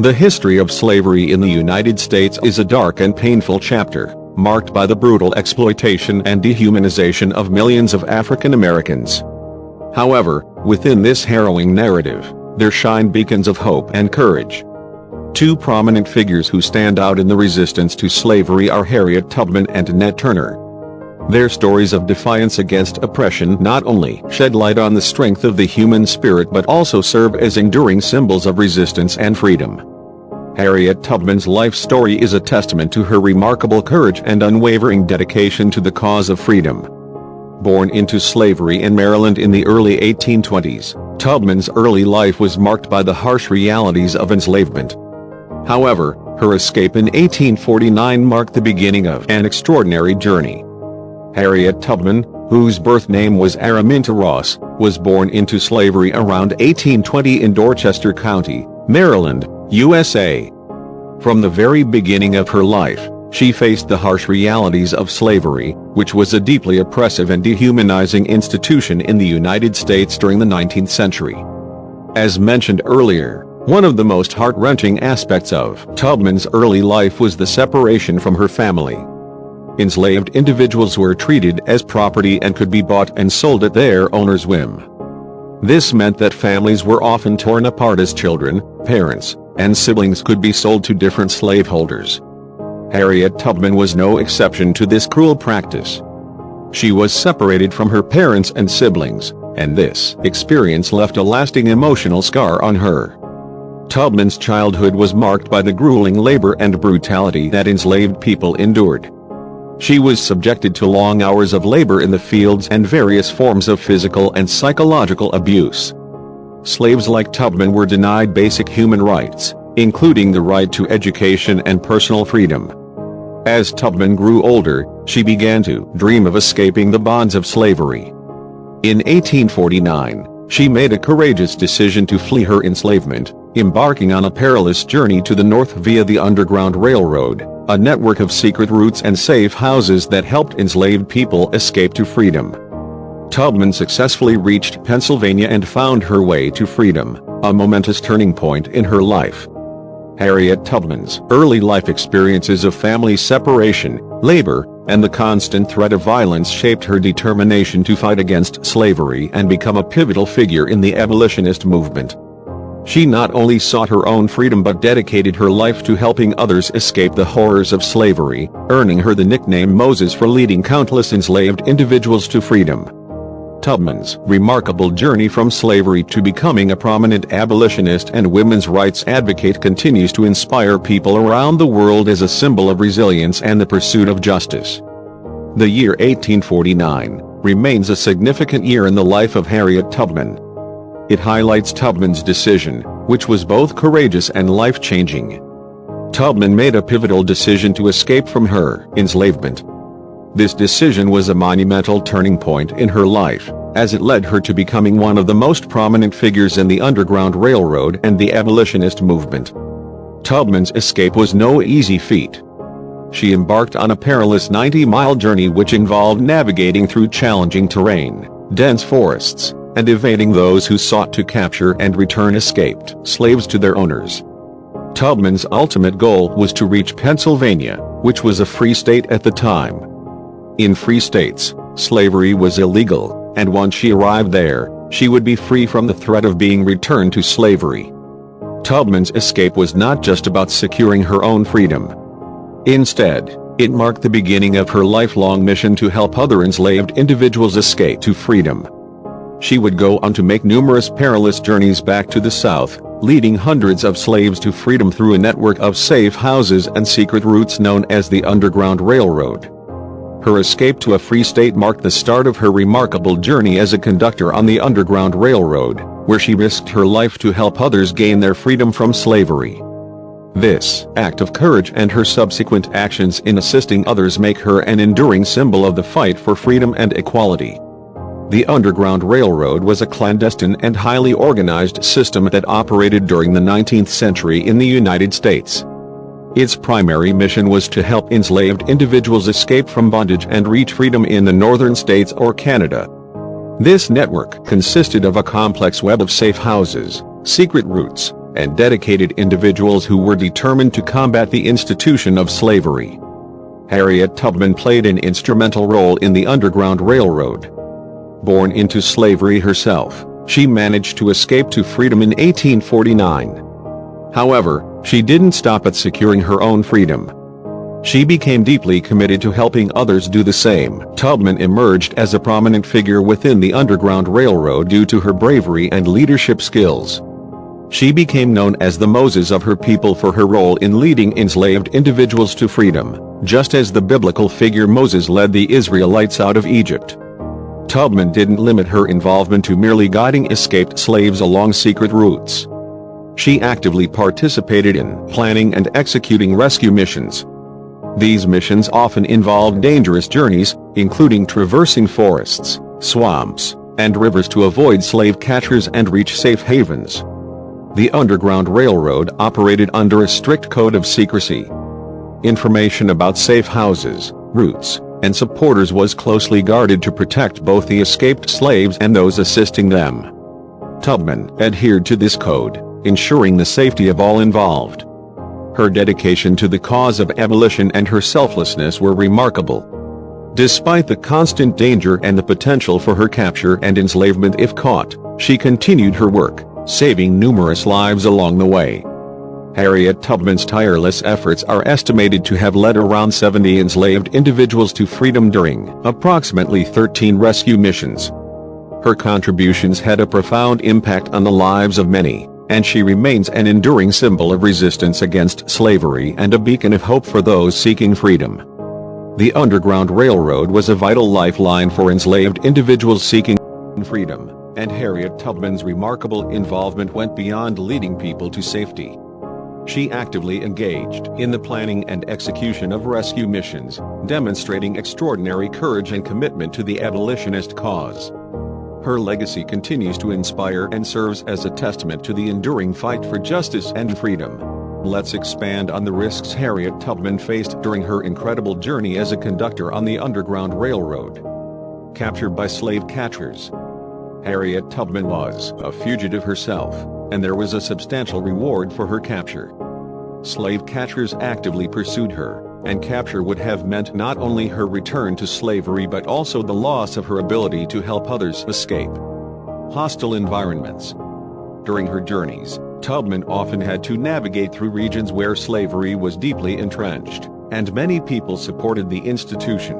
The history of slavery in the United States is a dark and painful chapter, marked by the brutal exploitation and dehumanization of millions of African Americans. However, within this harrowing narrative, there shine beacons of hope and courage. Two prominent figures who stand out in the resistance to slavery are Harriet Tubman and Nat Turner. Their stories of defiance against oppression not only shed light on the strength of the human spirit but also serve as enduring symbols of resistance and freedom. Harriet Tubman's life story is a testament to her remarkable courage and unwavering dedication to the cause of freedom. Born into slavery in Maryland in the early 1820s, Tubman's early life was marked by the harsh realities of enslavement. However, her escape in 1849 marked the beginning of an extraordinary journey. Harriet Tubman, whose birth name was Araminta Ross, was born into slavery around 1820 in Dorchester County, Maryland, USA. From the very beginning of her life, she faced the harsh realities of slavery, which was a deeply oppressive and dehumanizing institution in the United States during the 19th century. As mentioned earlier, one of the most heart-wrenching aspects of Tubman's early life was the separation from her family. Enslaved individuals were treated as property and could be bought and sold at their owner's whim. This meant that families were often torn apart as children, parents, and siblings could be sold to different slaveholders. Harriet Tubman was no exception to this cruel practice. She was separated from her parents and siblings, and this experience left a lasting emotional scar on her. Tubman's childhood was marked by the grueling labor and brutality that enslaved people endured. She was subjected to long hours of labor in the fields and various forms of physical and psychological abuse. Slaves like Tubman were denied basic human rights, including the right to education and personal freedom. As Tubman grew older, she began to dream of escaping the bonds of slavery. In 1849, she made a courageous decision to flee her enslavement, embarking on a perilous journey to the north via the Underground Railroad, a network of secret routes and safe houses that helped enslaved people escape to freedom. Tubman successfully reached Pennsylvania and found her way to freedom, a momentous turning point in her life. Harriet Tubman's early life experiences of family separation, labor, and the constant threat of violence shaped her determination to fight against slavery and become a pivotal figure in the abolitionist movement. She not only sought her own freedom but dedicated her life to helping others escape the horrors of slavery, earning her the nickname Moses for leading countless enslaved individuals to freedom. Tubman's remarkable journey from slavery to becoming a prominent abolitionist and women's rights advocate continues to inspire people around the world as a symbol of resilience and the pursuit of justice. The year 1849 remains a significant year in the life of Harriet Tubman. It highlights Tubman's decision, which was both courageous and life-changing. Tubman made a pivotal decision to escape from her enslavement. This decision was a monumental turning point in her life, as it led her to becoming one of the most prominent figures in the Underground Railroad and the abolitionist movement. Tubman's escape was no easy feat. She embarked on a perilous 90-mile journey which involved navigating through challenging terrain, dense forests, and evading those who sought to capture and return escaped slaves to their owners. Tubman's ultimate goal was to reach Pennsylvania, which was a free state at the time. In free states, slavery was illegal, and once she arrived there, she would be free from the threat of being returned to slavery. Tubman's escape was not just about securing her own freedom. Instead, it marked the beginning of her lifelong mission to help other enslaved individuals escape to freedom. She would go on to make numerous perilous journeys back to the South, leading hundreds of slaves to freedom through a network of safe houses and secret routes known as the Underground Railroad. Her escape to a free state marked the start of her remarkable journey as a conductor on the Underground Railroad, where she risked her life to help others gain their freedom from slavery. This act of courage and her subsequent actions in assisting others make her an enduring symbol of the fight for freedom and equality. The Underground Railroad was a clandestine and highly organized system that operated during the 19th century in the United States. Its primary mission was to help enslaved individuals escape from bondage and reach freedom in the northern states or Canada. This network consisted of a complex web of safe houses, secret routes, and dedicated individuals who were determined to combat the institution of slavery. Harriet Tubman played an instrumental role in the Underground Railroad. Born into slavery herself, she managed to escape to freedom in 1849. However, she didn't stop at securing her own freedom. She became deeply committed to helping others do the same. Tubman emerged as a prominent figure within the Underground Railroad due to her bravery and leadership skills. She became known as the Moses of her people for her role in leading enslaved individuals to freedom, just as the biblical figure Moses led the Israelites out of Egypt. Tubman didn't limit her involvement to merely guiding escaped slaves along secret routes. She actively participated in planning and executing rescue missions. These missions often involved dangerous journeys, including traversing forests, swamps, and rivers to avoid slave catchers and reach safe havens. The Underground Railroad operated under a strict code of secrecy. Information about safe houses, routes, and supporters was closely guarded to protect both the escaped slaves and those assisting them. Tubman adhered to this code, ensuring the safety of all involved. Her dedication to the cause of abolition and her selflessness were remarkable. Despite the constant danger and the potential for her capture and enslavement if caught, she continued her work, saving numerous lives along the way. Harriet Tubman's tireless efforts are estimated to have led around 70 enslaved individuals to freedom during approximately 13 rescue missions. Her contributions had a profound impact on the lives of many, and she remains an enduring symbol of resistance against slavery and a beacon of hope for those seeking freedom. The Underground Railroad was a vital lifeline for enslaved individuals seeking freedom, and Harriet Tubman's remarkable involvement went beyond leading people to safety. She actively engaged in the planning and execution of rescue missions, demonstrating extraordinary courage and commitment to the abolitionist cause. Her legacy continues to inspire and serves as a testament to the enduring fight for justice and freedom. Let's expand on the risks Harriet Tubman faced during her incredible journey as a conductor on the Underground Railroad. Captured by slave catchers. Harriet Tubman was a fugitive herself, and there was a substantial reward for her capture. Slave catchers actively pursued her, and capture would have meant not only her return to slavery but also the loss of her ability to help others escape hostile environments. During her journeys, Tubman often had to navigate through regions where slavery was deeply entrenched, and many people supported the institution.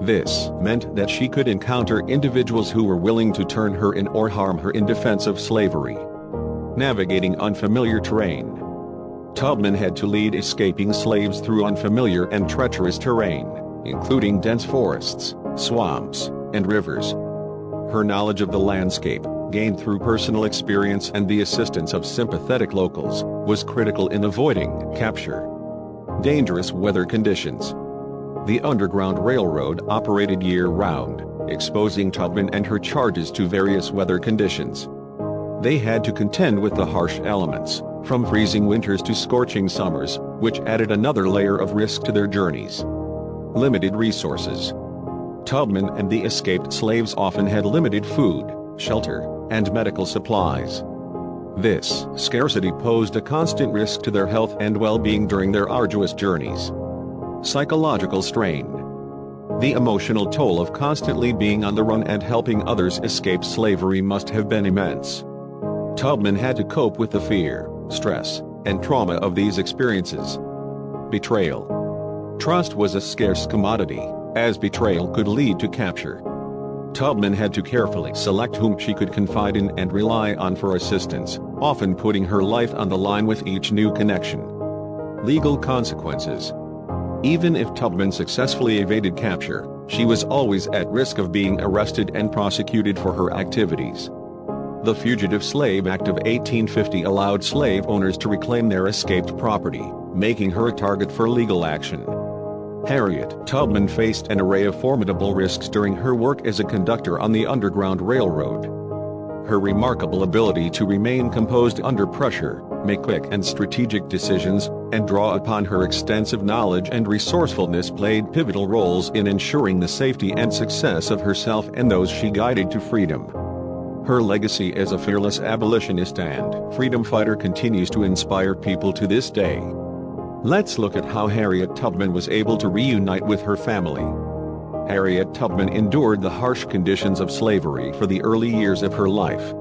This meant that she could encounter individuals who were willing to turn her in or harm her in defense of slavery. Navigating unfamiliar terrain. Tubman had to lead escaping slaves through unfamiliar and treacherous terrain, including dense forests, swamps, and rivers. Her knowledge of the landscape, gained through personal experience and the assistance of sympathetic locals, was critical in avoiding capture. Dangerous weather conditions. The Underground Railroad operated year-round, exposing Tubman and her charges to various weather conditions. They had to contend with the harsh elements, from freezing winters to scorching summers, which added another layer of risk to their journeys. Limited resources. Tubman and the escaped slaves often had limited food, shelter, and medical supplies. This scarcity posed a constant risk to their health and well-being during their arduous journeys. Psychological strain. The emotional toll of constantly being on the run and helping others escape slavery must have been immense. Tubman had to cope with the fear, stress, and trauma of these experiences. Betrayal. Trust was a scarce commodity, as betrayal could lead to capture. Tubman had to carefully select whom she could confide in and rely on for assistance, often putting her life on the line with each new connection. Legal consequences. Even if Tubman successfully evaded capture, she was always at risk of being arrested and prosecuted for her activities. The Fugitive Slave Act of 1850 allowed slave owners to reclaim their escaped property, making her a target for legal action. Harriet Tubman faced an array of formidable risks during her work as a conductor on the Underground Railroad. Her remarkable ability to remain composed under pressure, make quick and strategic decisions, and draw upon her extensive knowledge and resourcefulness played pivotal roles in ensuring the safety and success of herself and those she guided to freedom. Her legacy as a fearless abolitionist and freedom fighter continues to inspire people to this day. Let's look at how Harriet Tubman was able to reunite with her family. Harriet Tubman endured the harsh conditions of slavery for the early years of her life.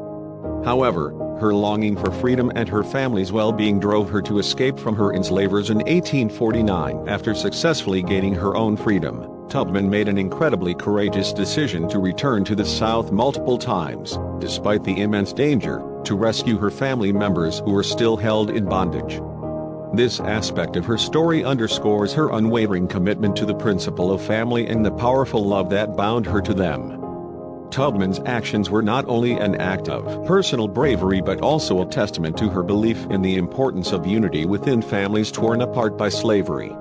However, her longing for freedom and her family's well-being drove her to escape from her enslavers in 1849. After successfully gaining her own freedom, Tubman made an incredibly courageous decision to return to the South multiple times, despite the immense danger, to rescue her family members who were still held in bondage. This aspect of her story underscores her unwavering commitment to the principle of family and the powerful love that bound her to them. Tubman's actions were not only an act of personal bravery but also a testament to her belief in the importance of unity within families torn apart by slavery.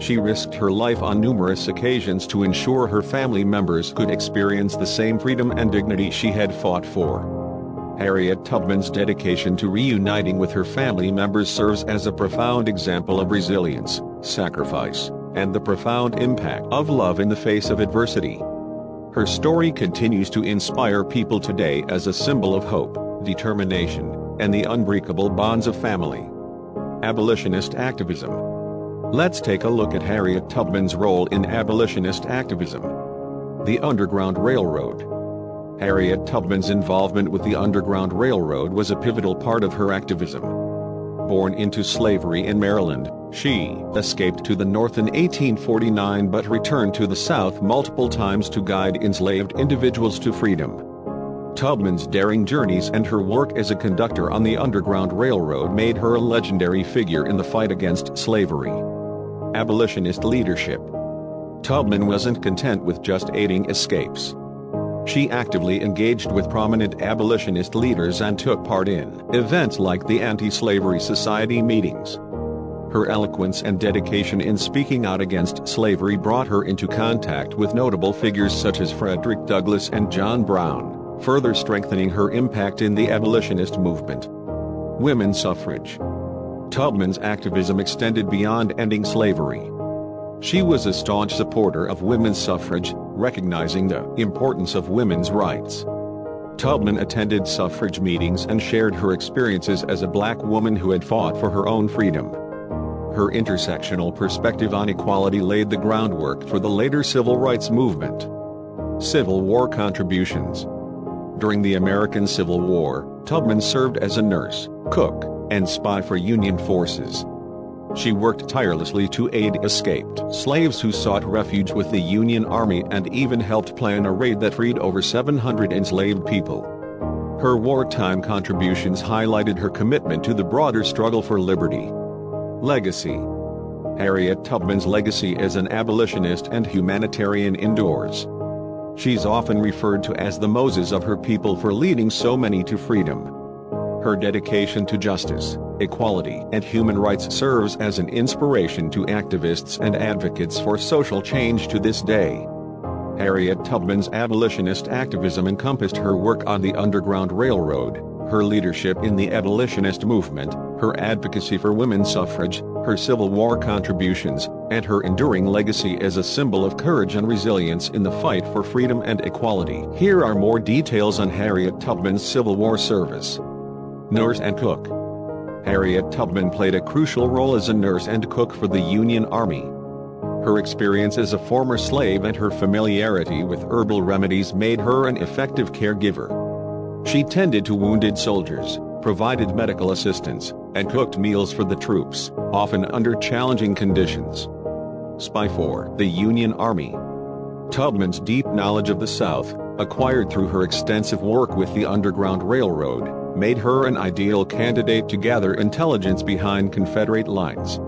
She risked her life on numerous occasions to ensure her family members could experience the same freedom and dignity she had fought for. Harriet Tubman's dedication to reuniting with her family members serves as a profound example of resilience, sacrifice, and the profound impact of love in the face of adversity. Her story continues to inspire people today as a symbol of hope, determination, and the unbreakable bonds of family. Abolitionist activism. Let's take a look at Harriet Tubman's role in abolitionist activism. The Underground Railroad. Harriet Tubman's involvement with the Underground Railroad was a pivotal part of her activism. Born into slavery in Maryland, she escaped to the North in 1849 but returned to the South multiple times to guide enslaved individuals to freedom. Tubman's daring journeys and her work as a conductor on the Underground Railroad made her a legendary figure in the fight against slavery. Abolitionist leadership. Tubman wasn't content with just aiding escapes. She actively engaged with prominent abolitionist leaders and took part in events like the Anti-Slavery Society meetings. Her eloquence and dedication in speaking out against slavery brought her into contact with notable figures such as Frederick Douglass and John Brown, further strengthening her impact in the abolitionist movement. Women's suffrage. Tubman's activism extended beyond ending slavery. She was a staunch supporter of women's suffrage, recognizing the importance of women's rights. Tubman attended suffrage meetings and shared her experiences as a black woman who had fought for her own freedom. Her intersectional perspective on equality laid the groundwork for the later civil rights movement. Civil War contributions. During the American Civil War, Tubman served as a nurse, cook, and spy for Union forces. She worked tirelessly to aid escaped slaves who sought refuge with the Union Army and even helped plan a raid that freed over 700 enslaved people. Her wartime contributions highlighted her commitment to the broader struggle for liberty. Legacy. Harriet Tubman's legacy as an abolitionist and humanitarian endures. She's often referred to as the Moses of her people for leading so many to freedom. Her dedication to justice, equality, and human rights serves as an inspiration to activists and advocates for social change to this day. Harriet Tubman's abolitionist activism encompassed her work on the Underground Railroad, her leadership in the abolitionist movement, her advocacy for women's suffrage, her Civil War contributions, and her enduring legacy as a symbol of courage and resilience in the fight for freedom and equality. Here are more details on Harriet Tubman's Civil War service. Nurse and cook. Harriet Tubman played a crucial role as a nurse and cook for the Union Army. Her experience as a former slave and her familiarity with herbal remedies made her an effective caregiver. She tended to wounded soldiers, provided medical assistance, and cooked meals for the troops, often under challenging conditions. Spy for the Union Army. Tubman's deep knowledge of the South, acquired through her extensive work with the Underground Railroad, made her an ideal candidate to gather intelligence behind Confederate lines.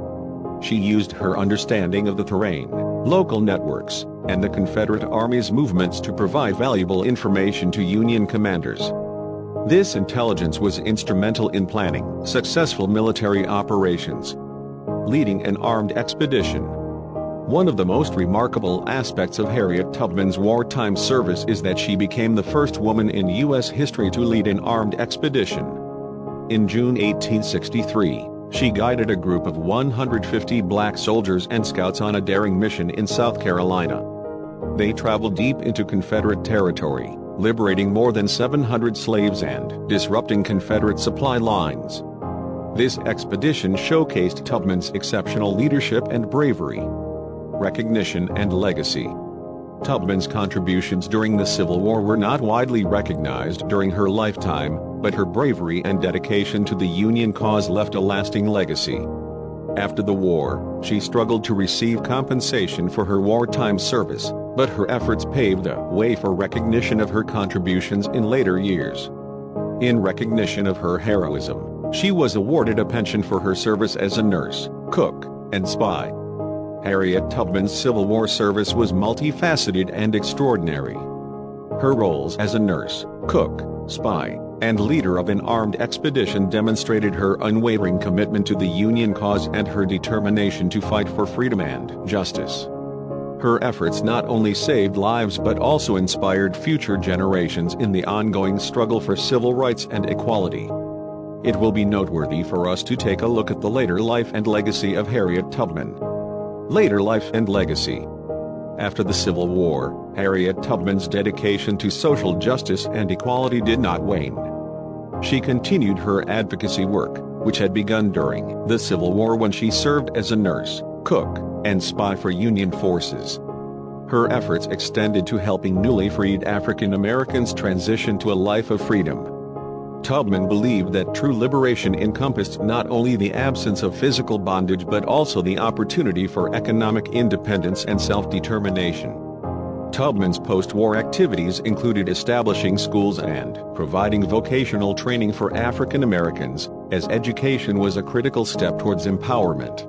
She used her understanding of the terrain, local networks, and the Confederate Army's movements to provide valuable information to Union commanders. This intelligence was instrumental in planning successful military operations. Leading an armed expedition. One of the most remarkable aspects of Harriet Tubman's wartime service is that she became the first woman in U.S. history to lead an armed expedition. In June 1863, she guided a group of 150 black soldiers and scouts on a daring mission in South Carolina. They traveled deep into Confederate territory, liberating more than 700 slaves and disrupting Confederate supply lines. This expedition showcased Tubman's exceptional leadership and bravery. Recognition and legacy. Tubman's contributions during the Civil War were not widely recognized during her lifetime, but her bravery and dedication to the Union cause left a lasting legacy. After the war, she struggled to receive compensation for her wartime service, but her efforts paved the way for recognition of her contributions in later years. In recognition of her heroism, she was awarded a pension for her service as a nurse, cook, and spy. Harriet Tubman's Civil War service was multifaceted and extraordinary. Her roles as a nurse, cook, spy, and leader of an armed expedition demonstrated her unwavering commitment to the Union cause and her determination to fight for freedom and justice. Her efforts not only saved lives but also inspired future generations in the ongoing struggle for civil rights and equality. It will be noteworthy for us to take a look at the later life and legacy of Harriet Tubman. Later life and legacy. After the Civil War, Harriet Tubman's dedication to social justice and equality did not wane. She continued her advocacy work, which had begun during the Civil War when she served as a nurse, cook, and spy for Union forces. Her efforts extended to helping newly freed African Americans transition to a life of freedom. Tubman believed that true liberation encompassed not only the absence of physical bondage but also the opportunity for economic independence and self-determination. Tubman's post-war activities included establishing schools and providing vocational training for African Americans, as education was a critical step towards empowerment.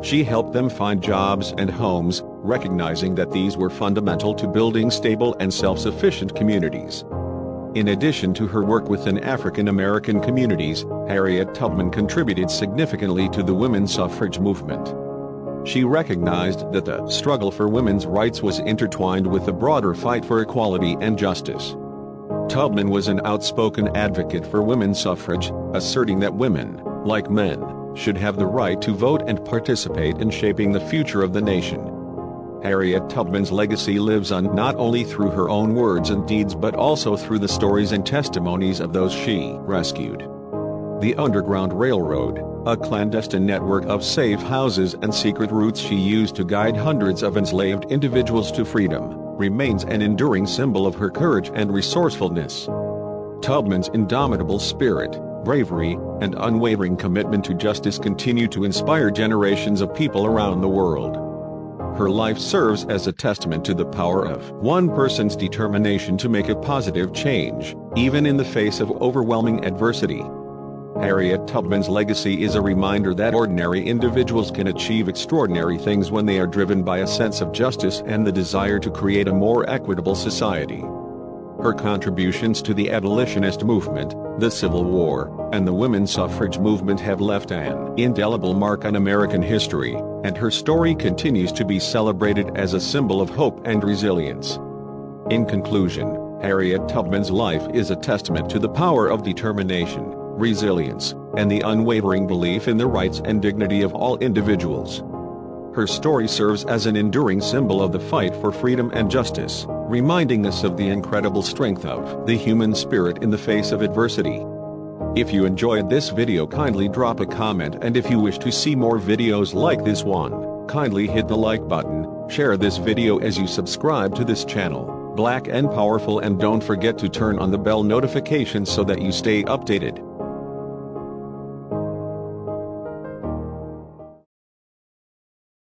She helped them find jobs and homes, recognizing that these were fundamental to building stable and self-sufficient communities. In addition to her work within African American communities, Harriet Tubman contributed significantly to the women's suffrage movement. She recognized that the struggle for women's rights was intertwined with the broader fight for equality and justice. Tubman was an outspoken advocate for women's suffrage, asserting that women, like men, should have the right to vote and participate in shaping the future of the nation. Harriet Tubman's legacy lives on not only through her own words and deeds but also through the stories and testimonies of those she rescued. The Underground Railroad, a clandestine network of safe houses and secret routes she used to guide hundreds of enslaved individuals to freedom, remains an enduring symbol of her courage and resourcefulness. Tubman's indomitable spirit, bravery, and unwavering commitment to justice continue to inspire generations of people around the world. Her life serves as a testament to the power of one person's determination to make a positive change, even in the face of overwhelming adversity. Harriet Tubman's legacy is a reminder that ordinary individuals can achieve extraordinary things when they are driven by a sense of justice and the desire to create a more equitable society. Her contributions to the abolitionist movement, the Civil War, and the women's suffrage movement have left an indelible mark on American history, and her story continues to be celebrated as a symbol of hope and resilience. In conclusion, Harriet Tubman's life is a testament to the power of determination, resilience, and the unwavering belief in the rights and dignity of all individuals. Her story serves as an enduring symbol of the fight for freedom and justice, reminding us of the incredible strength of the human spirit in the face of adversity. If you enjoyed this video, kindly drop a comment, and if you wish to see more videos like this one, kindly hit the like button, share this video as you subscribe to this channel, Black and Powerful, and don't forget to turn on the bell notification so that you stay updated.